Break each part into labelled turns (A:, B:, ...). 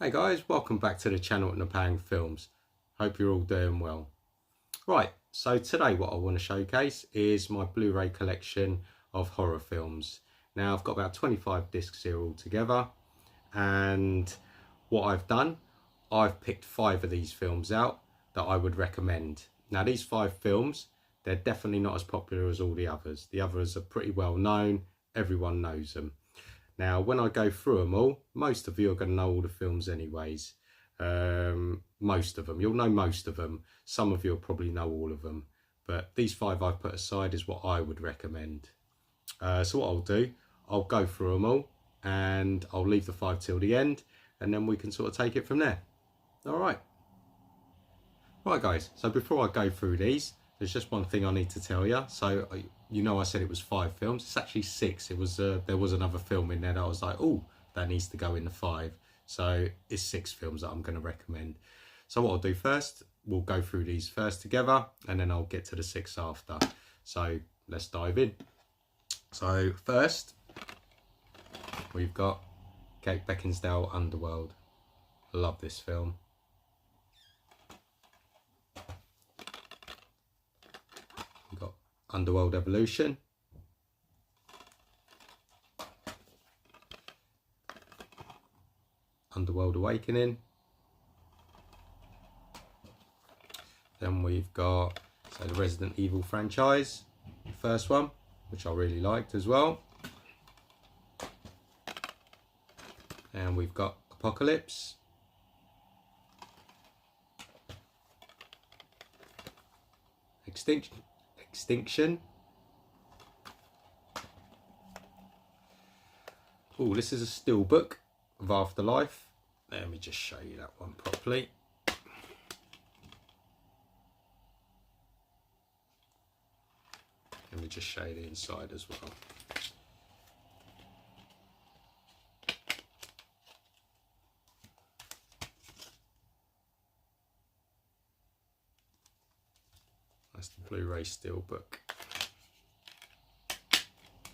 A: Hey guys, welcome back to the channel at Napang Films. Hope you're all doing well. Right, so today what I want to showcase is my Blu-ray collection of horror films. Now I've got about 25 discs here all together, and what I've done, I've picked 5 of these films out that I would recommend. Now these 5 films, they're definitely not as popular as all the others. The others are pretty well known, everyone knows them. Now, when I go through them all, most of you are going to know all the films anyways. Most of them. You'll know most of them. Some of you will probably know all of them. But these 5 I've put aside is what I would recommend. So what I'll do, I'll go through them all and I'll leave the 5 till the end, and then we can sort of take it from there. All right. Right guys, so before I go through these, there's just one thing I need to tell you. So you know I said it was 5 films. It's actually 6. It was there was another film in there that I was like, oh, that needs to go in the 5. So it's 6 films that I'm going to recommend. So what I'll do first, we'll go through these first together, and then I'll get to the 6 after. So let's dive in. So first, we've got Kate Beckinsale, Underworld. I love this film. We've got Underworld Evolution. Underworld Awakening. Then we've got the Resident Evil franchise, the first one, which I really liked as well. And we've got Apocalypse. Extinction. Oh, this is a steelbook of Afterlife. Let me just show you that one properly. Let me just show you the inside as well. That's the Blu-ray steelbook.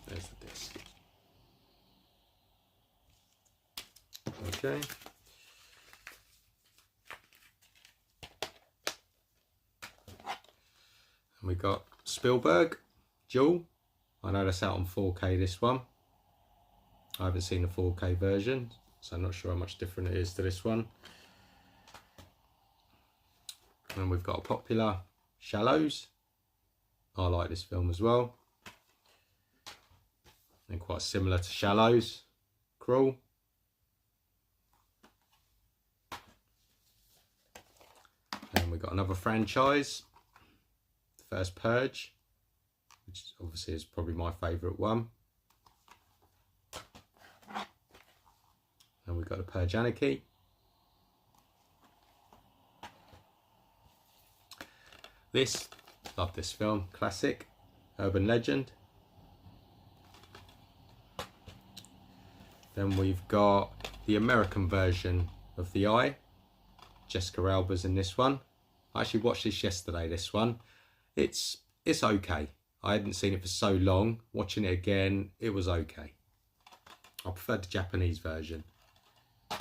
A: There's the disc. Okay. And we got Spielberg, Jewel. I know that's out on 4K, this one. I haven't seen the 4K version, so I'm not sure how much different it is to this one. And we've got a popular, Shallows. I like this film as well. And quite similar to Shallows, Crawl. Then we've got another franchise, the first Purge, which obviously is probably my favourite one. And we've got the Purge Anarchy. Love this film, classic, urban legend. Then we've got the American version of The Eye. Jessica Alba's in this one. I actually watched this yesterday, this one. It's okay. I hadn't seen it for so long. Watching it again, it was okay. I preferred the Japanese version. Oh,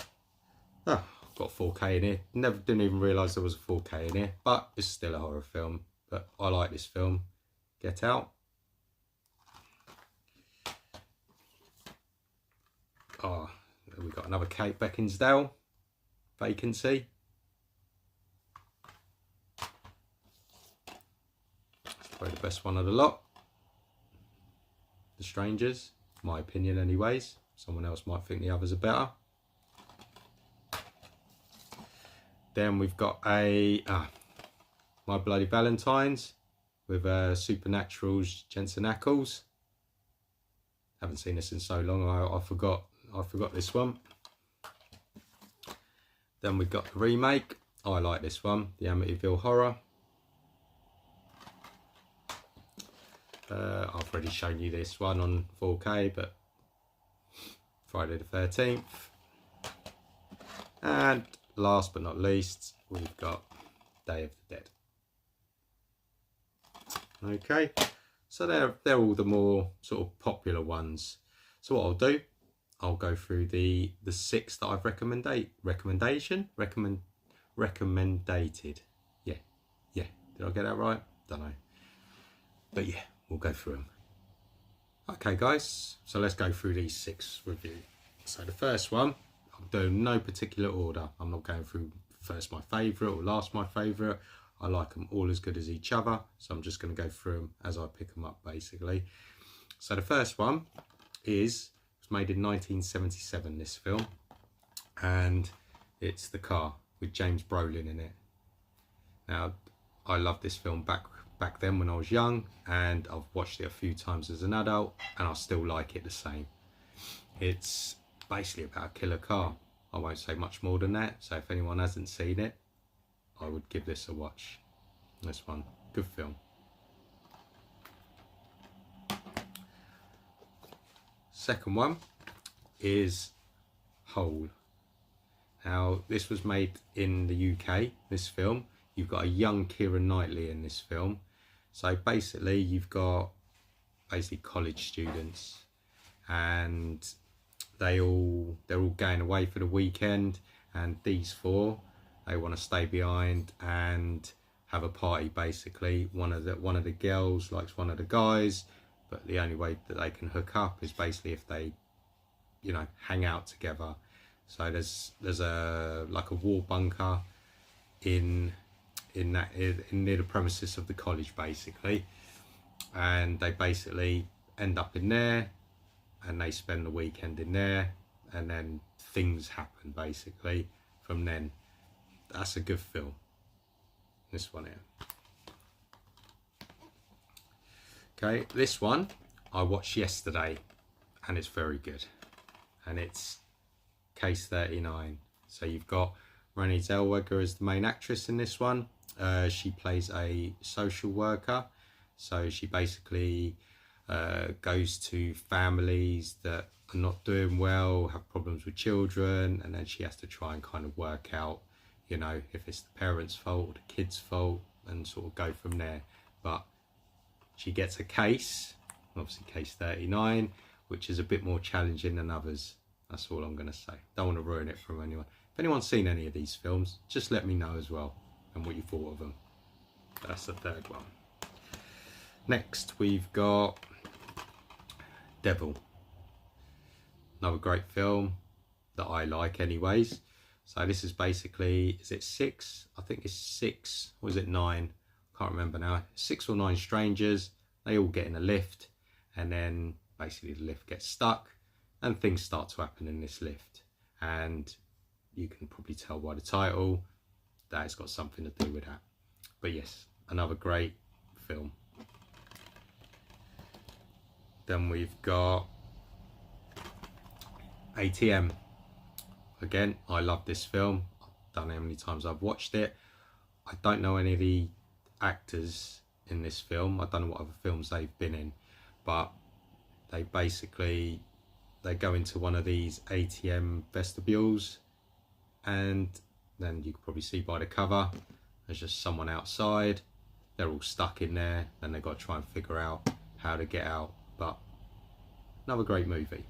A: I've got 4K in here. Didn't even realise there was a 4K in here, but it's still a horror film. But I like this film. Get Out. Oh, we've got another Kate Beckinsale, Vacancy. It's probably the best one of the lot. The Strangers, my opinion anyways. Someone else might think the others are better. Then we've got a My Bloody Valentines with Supernatural's Jensen Ackles. Haven't seen this in so long. I forgot this one. Then we've got the remake. I like this one, the Amityville Horror. I've already shown you this one on 4K, but Friday the 13th. And last but not least, we've got Day of the Dead. Okay, so they're all the more sort of popular ones. So what I'll do, I'll go through the 6 that I've recommended. Yeah, did I get that right? Don't know, but yeah, we'll go through them. Okay guys, so let's go through these 6 reviews. So the first one, I'm doing no particular order. I'm not going through first my favourite or last my favourite. I like them all as good as each other, so I'm just going to go through them as I pick them up basically. So the first one was made in 1977, this film, and it's The Car with James Brolin in it. Now, I love this film back then when I was young, and I've watched it a few times as an adult, and I still like it the same. It's basically about a killer car. I won't say much more than that, so if anyone hasn't seen it, I would give this a watch. This one, good film. Second one is Hole. Now, this was made in the UK, this film. You've got a young Keira Knightley in this film. So basically, you've got college students, and they're all going away for the weekend, and these 4, they want to stay behind and have a party basically. One of the girls likes one of the guys, but the only way that they can hook up is basically if they, hang out together. So there's a war bunker in near the premises of the college basically, and they basically end up in there, and they spend the weekend in there, and then things happen basically from then. That's a good film, this one here. Okay, this one I watched yesterday, and it's very good, and it's Case 39. So you've got Renée Zellweger as the main actress in this one. She plays a social worker, so she basically goes to families that are not doing well, have problems with children, and then she has to try and kind of work out, if it's the parents' fault or the kids' fault, and sort of go from there. But she gets a case, obviously Case 39, which is a bit more challenging than others. That's all I'm going to say. Don't want to ruin it for anyone. If anyone's seen any of these films, just let me know as well, and what you thought of them. That's the third one. Next, we've got Devil. Another great film that I like anyways. So this is basically, is it 6? I think it's 6, or is it 9? Can't remember now. 6 or 9 strangers. They all get in a lift, and then basically the lift gets stuck, and things start to happen in this lift. And you can probably tell by the title that it's got something to do with that. But yes, another great film. Then we've got ATM. Again, I love this film. I don't know how many times I've watched it. I don't know any of the actors in this film. I don't know what other films they've been in, but they go into one of these ATM vestibules, and then you can probably see by the cover, there's just someone outside. They're all stuck in there, then they've got to try and figure out how to get out. But another great movie.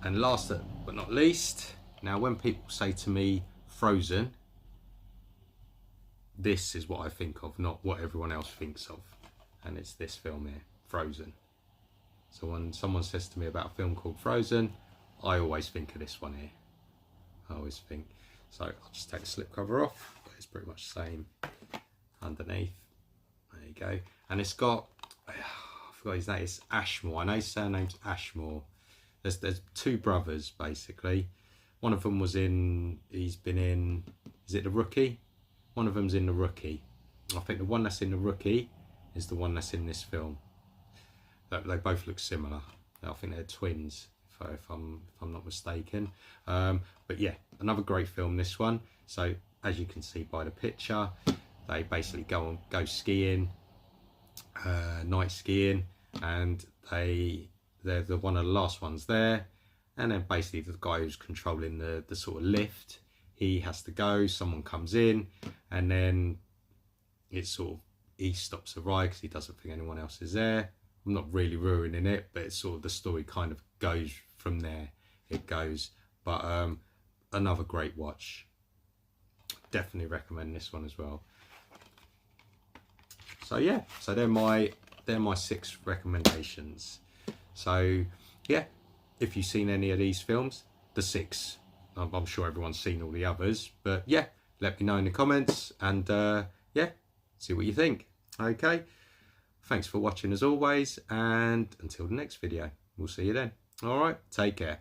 A: And last but not least, now when people say to me Frozen, this is what I think of, not what everyone else thinks of. And it's this film here, Frozen. So when someone says to me about a film called Frozen, I always think of this one here. I always think. So I'll just take the slipcover off. It's pretty much the same underneath. There you go. And it's got, I forgot his name, it's Ashmore. I know his surname's Ashmore. There's 2 brothers basically. One of them he's been in, is it The Rookie? One of them's in The Rookie. I think the one that's in The Rookie is the one that's in this film. They both look similar. I think they're twins, if I'm not mistaken. But yeah, another great film, this one. So as you can see by the picture, they basically go skiing, night skiing, and they're one of the last ones there. And then basically the guy who's controlling the sort of lift, he has to go, someone comes in, and then it's sort of, he stops the ride because he doesn't think anyone else is there. I'm not really ruining it, but it's sort of, the story kind of goes from there. It goes. But another great watch. Definitely recommend this one as well. So yeah, so they're my 6 recommendations. So yeah, if you've seen any of these films, the 6, I'm sure everyone's seen all the others, but yeah, let me know in the comments, and yeah, see what you think. Okay, thanks for watching as always, and until the next video, we'll see you then. All right, take care.